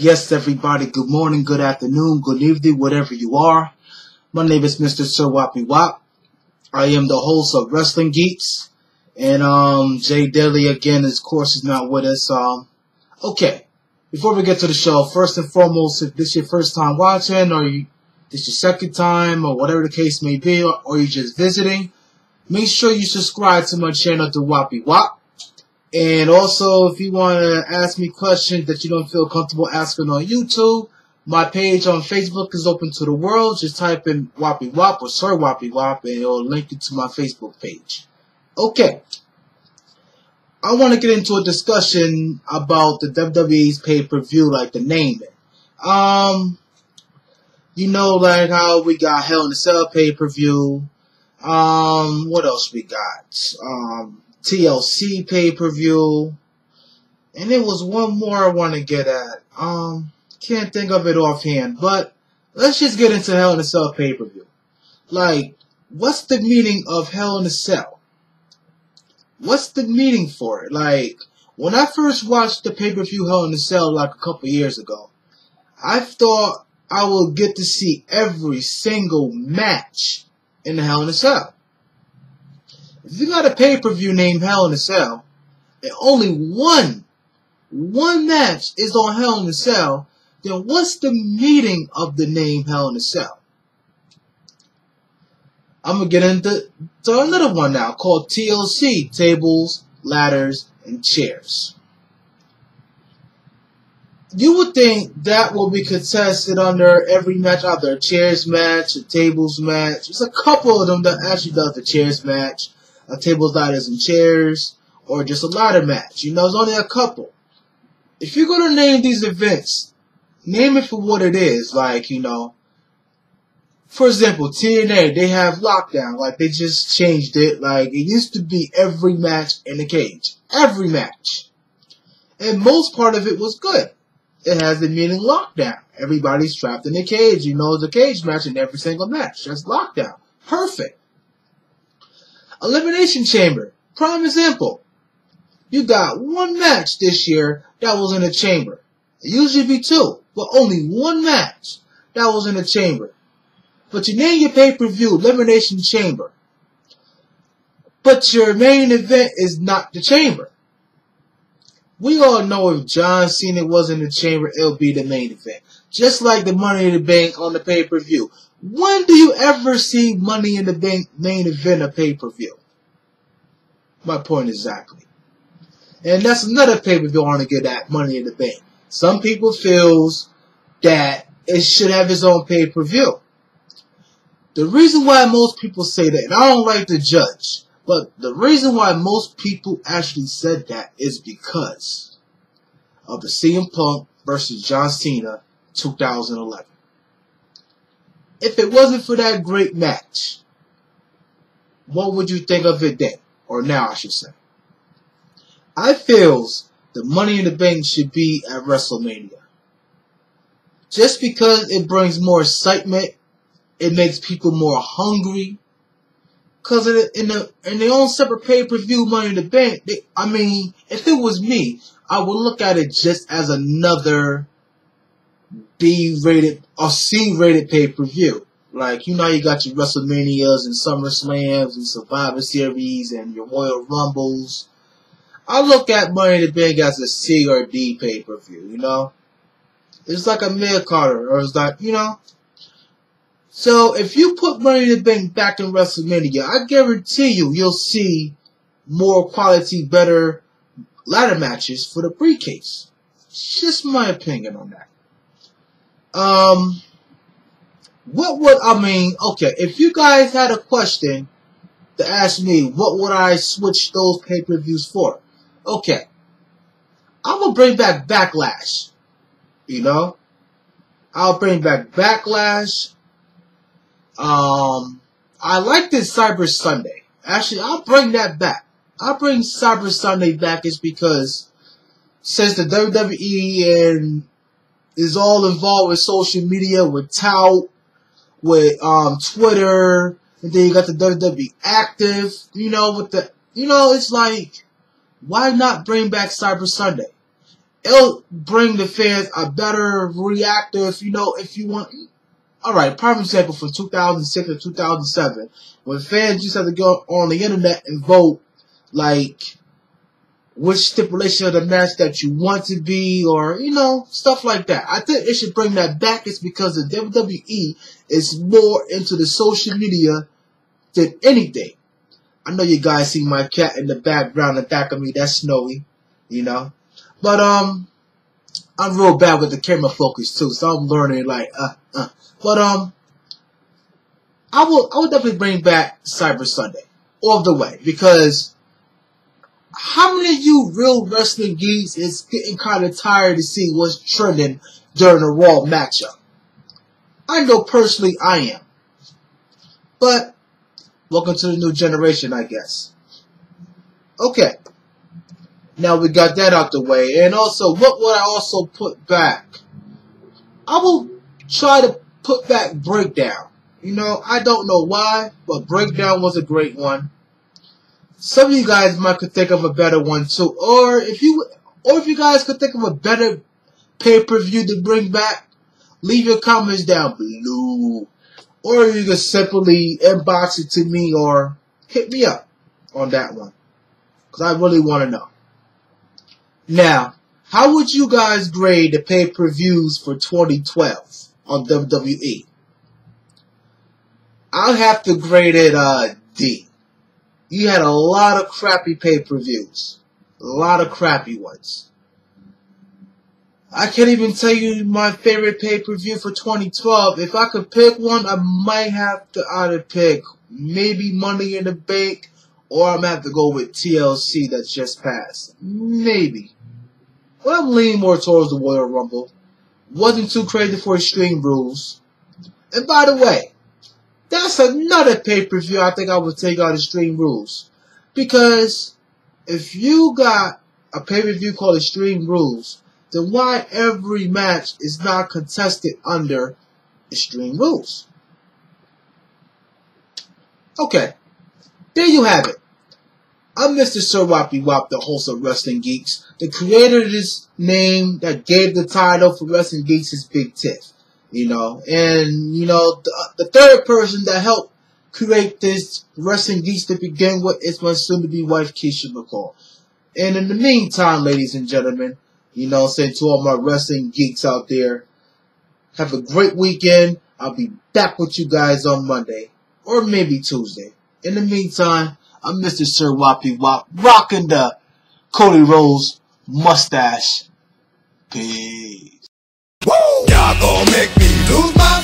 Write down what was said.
Yes, everybody, good morning, good afternoon, good evening, whatever you are. My name is Mr. Sir Wappy Wop. I am the host of Wrestling Geeks. And Jay Daly again, of course, is not with us. Okay, before we get to the show, first and foremost, if this is your first time watching, or this your second time, or whatever the case may be, or you're just visiting, make sure you subscribe to my channel, The Wappy Wop. And also, if you want to ask me questions that you don't feel comfortable asking on YouTube, my page on Facebook is open to the world. Just type in Wappy Wop or Sir Wappy Wop, and it'll link you to my Facebook page. Okay. I want to get into a discussion about the WWE's pay-per-view, like the naming. You know, like how we got Hell in a Cell pay-per-view. What else we got? TLC pay-per-view, and there was one more I want to get at. Can't think of it offhand, but let's just get into Hell in a Cell pay-per-view. Like, what's the meaning of Hell in a Cell? What's the meaning for it? Like, when I first watched the pay-per-view Hell in a Cell like a couple years ago, I thought I would get to see every single match in the Hell in a Cell. If you got a pay-per-view named Hell in a Cell, and only one match is on Hell in a Cell, then what's the meaning of the name Hell in a Cell? I'm going to get into another one now called TLC, Tables, Ladders, and Chairs. You would think that will be contested under every match, either a chairs match, a tables match. There's a couple of them that actually does the chairs match. Tables, ladders, and chairs, or just a ladder match. You know, there's only a couple. If you're going to name these events, name it for what it is. Like, you know, for example, TNA, they have Lockdown. Like, they just changed it. Like, it used to be every match in the cage. Every match. And most part of it was good. It has the meaning Lockdown. Everybody's trapped in the cage. You know, the cage match in every single match. That's Lockdown. Perfect. Elimination Chamber. Prime example. You got one match this year that was in a chamber. It usually be two, but only one match that was in a chamber. But you name your pay-per-view Elimination Chamber. But your main event is not the chamber. We all know if John Cena was in the chamber, it'll be the main event. Just like the Money in the Bank on the pay-per-view. When do you ever see Money in the Bank main event a pay-per-view? My point exactly. And that's another pay-per-view I want to get at, Money in the Bank. Some people feels that it should have its own pay-per-view. The reason why most people say that, and I don't like to judge, but the reason why most people actually said that is because of the CM Punk versus John Cena 2011. If it wasn't for that great match, what would you think of it then? Or now, I should say. I feels the Money in the Bank should be at WrestleMania. Just because it brings more excitement, it makes people more hungry. Because in their own separate pay-per-view Money in the Bank, if it was me, I would look at it just as another B-rated or C-rated pay-per-view. Like, you know, you got your WrestleManias and SummerSlams and Survivor Series and your Royal Rumbles. I look at Money in the Bank as a C or D pay-per-view, you know? It's like a mid-carder, or it's like, you know? So, if you put Money in the Bank back in WrestleMania, I guarantee you'll see more quality, better ladder matches for the briefcase. It's just my opinion on that. Okay, if you guys had a question to ask me, what would I switch those pay-per-views for? Okay. I'm gonna bring back Backlash. You know? I'll bring back Backlash. I like this Cyber Sunday. Actually, I'll bring that back. I'll bring Cyber Sunday back is because since the WWE is all involved with social media, with Tout, with Twitter, and then you got the WWE Active, you know, it's like, why not bring back Cyber Sunday? it'll bring the fans a better reactor if you want. Alright, prime example from 2006 or 2007, when fans used to have to go on the internet and vote, like, which stipulation of the match that you want to be, or, stuff like that. I think it should bring that back. It's because the WWE is more into the social media than anything. I know you guys see my cat in the background, in the back of me, that's Snowy, But, I'm real bad with the camera focus too, so I'm learning, But, I will definitely bring back Cyber Sunday all the way, because how many of you real wrestling geeks is getting kind of tired to see what's trending during a Raw matchup? I know personally I am. But, welcome to the new generation, I guess. Okay. Now we got that out the way. And also, what would I also put back? I will try to put back Breakdown. I don't know why, but Breakdown was a great one. Some of you guys might could think of a better one too. Or if you guys could think of a better pay-per-view to bring back, leave your comments down below. Or you can simply inbox it to me or hit me up on that one, because I really want to know. Now, how would you guys grade the pay-per-views for 2012 on WWE? I'll have to grade it D. You had a lot of crappy pay-per-views. A lot of crappy ones. I can't even tell you my favorite pay-per-view for 2012. If I could pick one, I might have to either pick maybe Money in the Bank, or I'm going to have to go with TLC that just passed. Maybe. But I'm leaning more towards the Royal Rumble. Wasn't too crazy for Extreme Rules. And by the way, that's another pay-per-view I think I would take out Extreme Rules. Because if you got a pay-per-view called Extreme Rules, then why every match is not contested under Extreme Rules? Okay, there you have it. I'm Mr. Sir Wappy Wop, the host of Wrestling Geeks. The creator of this name that gave the title for Wrestling Geeks is Big Tiff. The third person that helped create this Wrestling Geeks to begin with is my soon-to-be wife, Keisha McCall. And in the meantime, ladies and gentlemen, saying to all my wrestling geeks out there, have a great weekend. I'll be back with you guys on Monday, or maybe Tuesday. In the meantime, I'm Mr. Sir Wappy Wop, rocking the Cody Rhodes mustache. Peace. Woo! Y'all gonna make me lose my